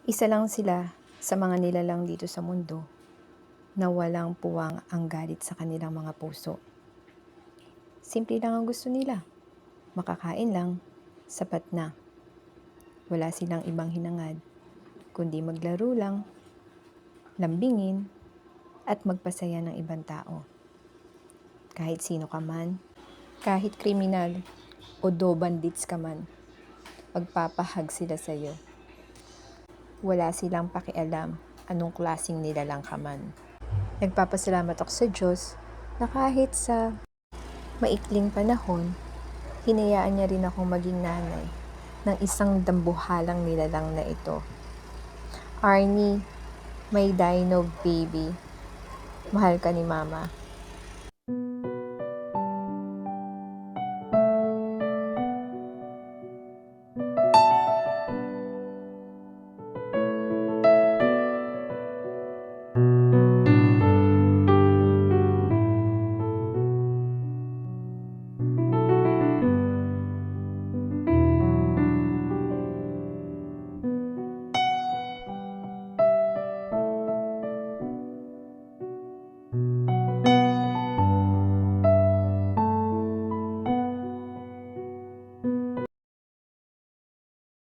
Isa lang sila sa mga nilalang dito sa mundo na walang puwang ang galit sa kanilang mga puso. Simple lang ang gusto nila, makakain lang, sapat na. Wala silang ibang hinangad, kundi maglaro lang, lambingin, at magpasaya ng ibang tao. Kahit sino ka man, kahit kriminal o do bandits ka man, magpapahag sila sa'yo. Wala silang pakialam anong klaseng nilalang ka man. Nagpapasalamat ako sa Diyos na kahit sa maikling panahon, hinayaan niya rin akong maging nanay ng isang dambuhalang nilalang na ito. Arnie, my dino baby, mahal ka ni Mama.